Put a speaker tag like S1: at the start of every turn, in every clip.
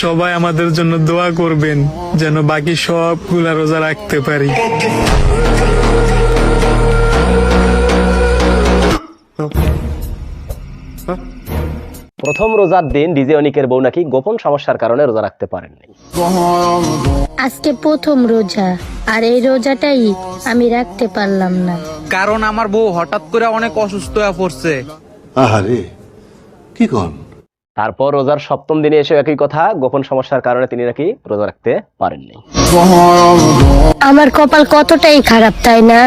S1: সবাই আমাদের জন্য দোয়া করবেন যেন বাকি সবগুলা রোজা রাখতে পারি।
S2: প্রথম রোজার দিন ডিজে অনিকের বউ নাকি গোপন সমস্যার কারণে রোজা রাখতে পারেননি।
S3: আজকে প্রথম রোজা, আর এই রোজাটাই আমি রাখতে পারলাম না,
S4: কারণ আমার বউ হঠাৎ করে অনেক অসুস্থ হয়ে পড়ছে।
S5: আহারে কি কন?
S2: তারপর রোজার সপ্তম দিনে এসে একই কথা, গোপন সমস্যার কারণে তিনি নাকি রোজা রাখতে পারেননি।
S3: আমার কপাল কতটাই খারাপ তাই না?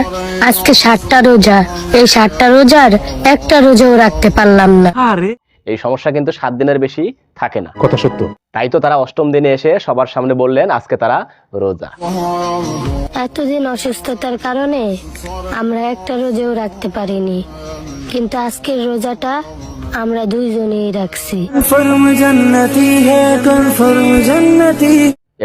S3: আজকে 7টা রোজা, এই 7টা রোজার একটা রোজাও রাখতে পারলাম না।
S2: এই সমস্যা কিন্তু 7 দিনের বেশি থাকে না, কথা সত্য। তাই তো তারা অষ্টম দিনে এসে সবার সামনে বললেন আজকে তারা রোজা।
S3: এতদিন অসুস্থতার কারণে আমরা একটা রোজাও রাখতে পারিনি, কিন্তু আজকের রোজাটা আমরা দুইজনেই রাখছি।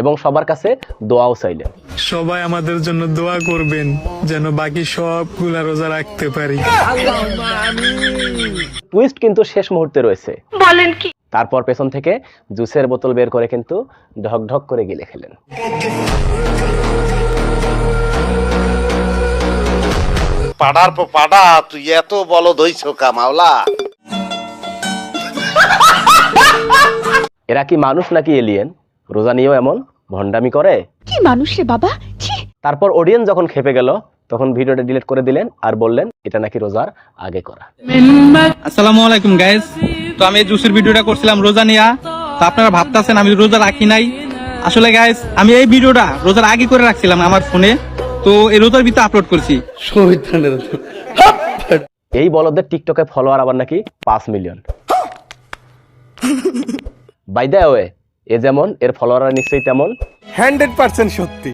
S2: এবং সবার কাছে দোয়াও চাইলেন।
S1: সবাই আমাদের জন্য দোয়া করবেন যেন বাকি সবগুলা রোজা রাখতে পারি।
S2: টুইস্ট কিন্তু শেষ মুহূর্তে রয়েছে। বলেন কি? তারপর পেছন থেকে জুসের বোতল বের করে কিন্তু ঢক ঢক করে গিলে খেলেন।
S5: পাড়ার পর পাড়া তুই এত বলদ হইছ কামাওলা।
S2: এরা কি মানুষ নাকি এলিয়েন? রোজা নিয়েও এমন ভণ্ডামি করে?
S6: কি মানুষ রে বাবা, ছি।
S2: তারপর অডিয়েন্স যখন খেপে গেল তখন ভিডিওটা ডিলিট করে দিলেন আর বললেন এটা নাকি রোজার আগে করা।
S4: আসসালামু আলাইকুম গাইস। তো আমি এই জুসের ভিডিওটা করছিলাম রোজা নিয়া। তো আপনারা ভাবতাছেন আমি রোজা রাখি নাই। আসলে গাইস আমি এই ভিডিওটা রোজার আগে করে রাখছিলাম আমার ফোনে, তো এই রোজার ভিতরে আপলোড করছি।
S2: এই বলদের টিকটকে ফলোয়ার আবার নাকি 5 মিলিয়ন। বাই দ্য ওয়ে, এ যেমন এর ফলোয়ার নিশ্চয়ই তেমন।
S7: 100% সত্যি।